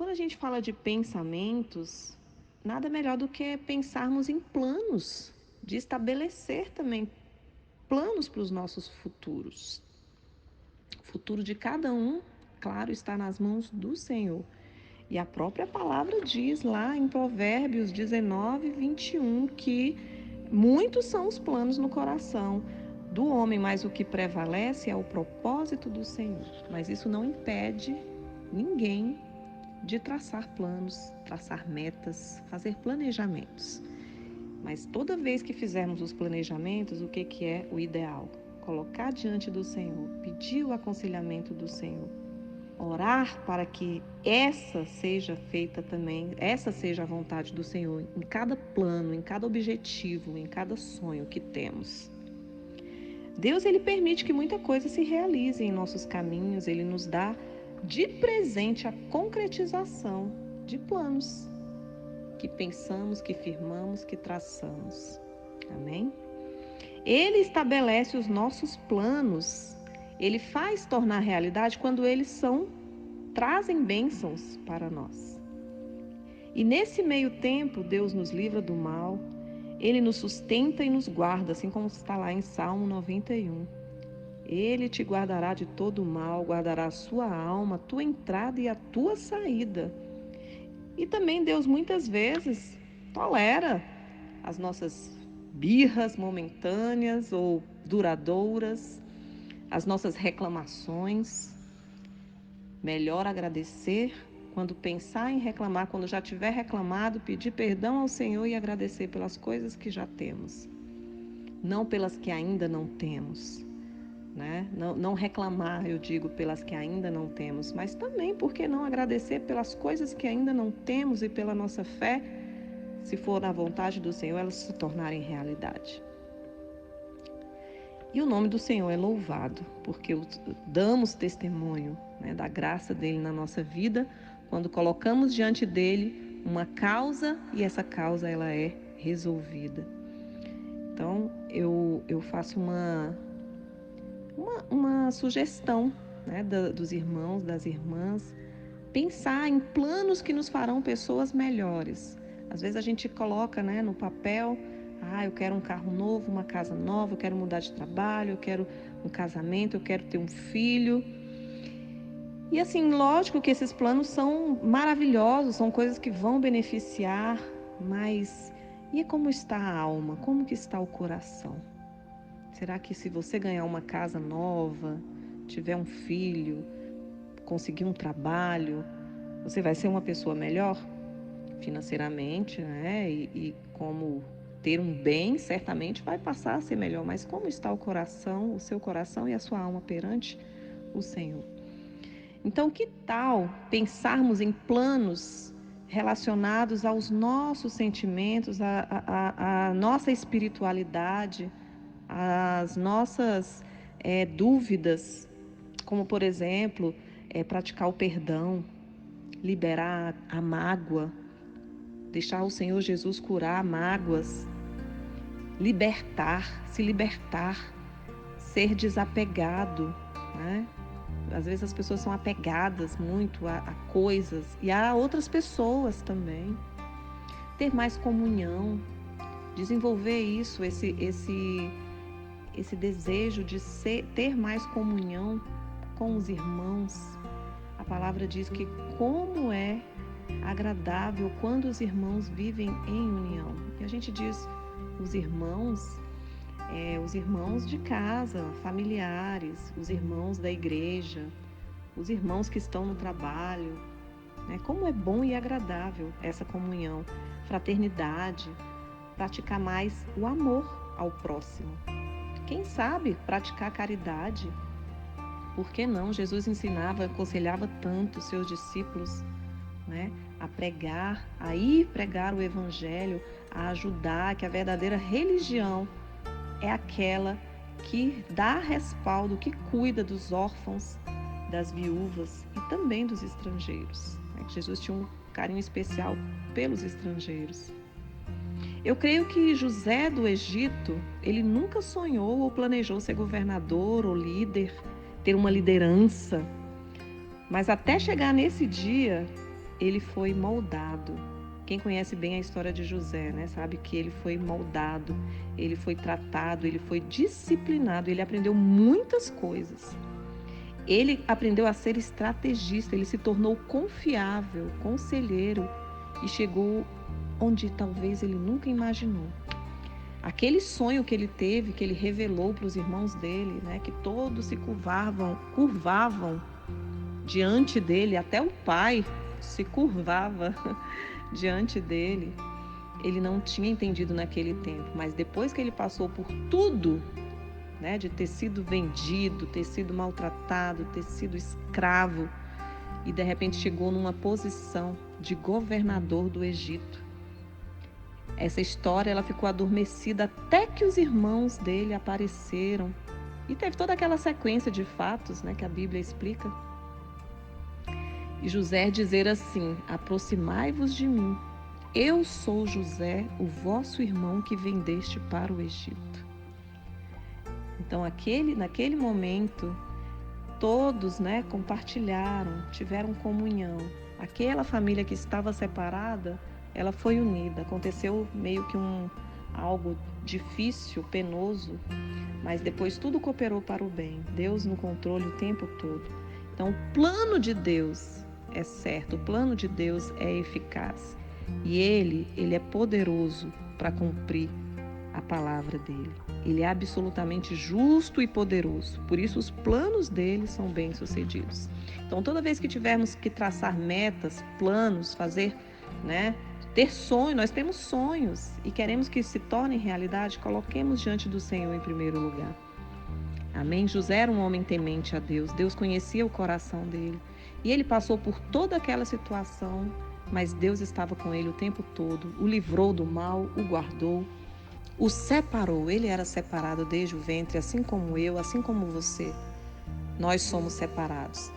Quando a gente fala de pensamentos, nada melhor do que pensarmos em planos, de estabelecer também planos para os nossos futuros. O futuro de cada um, claro, está nas mãos do Senhor. E a própria palavra diz lá em Provérbios 19, 21, que muitos são os planos no coração do homem, mas o que prevalece é o propósito do Senhor. Mas isso não impede ninguém de traçar planos, traçar metas, fazer planejamentos. Mas toda vez que fizermos os planejamentos, o que é o ideal? Colocar diante do Senhor, pedir o aconselhamento do Senhor, orar para que essa seja feita também, essa seja a vontade do Senhor em cada plano, em cada objetivo, em cada sonho que temos. Deus, ele permite que muita coisa se realize em nossos caminhos, ele nos dá de presente a concretização de planos que pensamos, que firmamos, que traçamos. Amém? Ele estabelece os nossos planos, ele faz tornar realidade quando eles trazem bênçãos para nós. E nesse meio tempo, Deus nos livra do mal, ele nos sustenta e nos guarda, assim como está lá em Salmo 91. Ele te guardará de todo o mal, guardará a sua alma, a tua entrada e a tua saída. E também Deus muitas vezes tolera as nossas birras momentâneas ou duradouras, as nossas reclamações. Melhor agradecer quando pensar em reclamar, quando já tiver reclamado, pedir perdão ao Senhor e agradecer pelas coisas que já temos, não pelas que ainda não temos. Né? Não reclamar, eu digo, pelas que ainda não temos, mas também, por que não agradecer pelas coisas que ainda não temos e pela nossa fé, se for na vontade do Senhor, elas se tornarem realidade. E o nome do Senhor é louvado, porque damos testemunho, né, da graça dele na nossa vida, quando colocamos diante dele uma causa e essa causa ela é resolvida. Então, eu faço uma sugestão, né, dos irmãos, das irmãs, pensar em planos que nos farão pessoas melhores. Às vezes a gente coloca, né, no papel, eu quero um carro novo, uma casa nova, eu quero mudar de trabalho, eu quero um casamento, eu quero ter um filho. E assim, lógico que esses planos são maravilhosos, são coisas que vão beneficiar, mas e como está a alma? Como que está o coração? Será que se você ganhar uma casa nova, tiver um filho, conseguir um trabalho, você vai ser uma pessoa melhor financeiramente, né? E como ter um bem, certamente vai passar a ser melhor. Mas como está o coração, o seu coração e a sua alma perante o Senhor? Então, que tal pensarmos em planos relacionados aos nossos sentimentos, a nossa espiritualidade, as nossas dúvidas, como por exemplo, praticar o perdão, liberar a mágoa, deixar o Senhor Jesus curar mágoas, se libertar, ser desapegado, né? Às vezes as pessoas são apegadas muito a coisas e a outras pessoas também. Ter mais comunhão, desenvolver isso, esse desejo de ter mais comunhão com os irmãos. A palavra diz que como é agradável quando os irmãos vivem em união. E a gente diz os irmãos de casa, familiares, os irmãos da igreja, os irmãos que estão no trabalho. Né? Como é bom e agradável essa comunhão, fraternidade, praticar mais o amor ao próximo. Quem sabe praticar caridade? Por que não? Jesus ensinava, aconselhava tanto os seus discípulos, né, a pregar, a ir pregar o evangelho, a ajudar, que a verdadeira religião é aquela que dá respaldo, que cuida dos órfãos, das viúvas e também dos estrangeiros. Jesus tinha um carinho especial pelos estrangeiros. Eu creio que José do Egito, ele nunca sonhou ou planejou ser governador ou líder, ter uma liderança. Mas até chegar nesse dia, ele foi moldado. Quem conhece bem a história de José, né, sabe que ele foi moldado, ele foi tratado, ele foi disciplinado, ele aprendeu muitas coisas. Ele aprendeu a ser estrategista, ele se tornou confiável, conselheiro e chegou onde talvez ele nunca imaginou. Aquele sonho que ele teve, que ele revelou para os irmãos dele, né, que todos se curvavam diante dele, até o pai se curvava diante dele. Ele não tinha entendido naquele tempo, mas depois que ele passou por tudo, né, de ter sido vendido, ter sido maltratado, ter sido escravo, e de repente chegou numa posição de governador do Egito. Essa história ela ficou adormecida até que os irmãos dele apareceram. E teve toda aquela sequência de fatos, né, que a Bíblia explica. E José dizer assim: aproximai-vos de mim. Eu sou José, o vosso irmão que vendeste para o Egito. Então, naquele momento, todos, né, compartilharam, tiveram comunhão. Aquela família que estava separada, ela foi unida. Aconteceu meio que algo difícil, penoso, mas depois tudo cooperou para o bem. Deus no controle o tempo todo. Então, o plano de Deus é certo, o plano de Deus é eficaz. E ele é poderoso para cumprir a palavra dele. Ele é absolutamente justo e poderoso. Por isso os planos dele são bem-sucedidos. Então, toda vez que tivermos que traçar metas, planos, fazer, né, ter sonho, nós temos sonhos e queremos que se tornem realidade, coloquemos diante do Senhor em primeiro lugar. Amém? José era um homem temente a Deus. Deus conhecia o coração dele. E ele passou por toda aquela situação, mas Deus estava com ele o tempo todo, o livrou do mal, o guardou, o separou. Ele era separado desde o ventre, assim como eu, assim como você. Nós somos separados.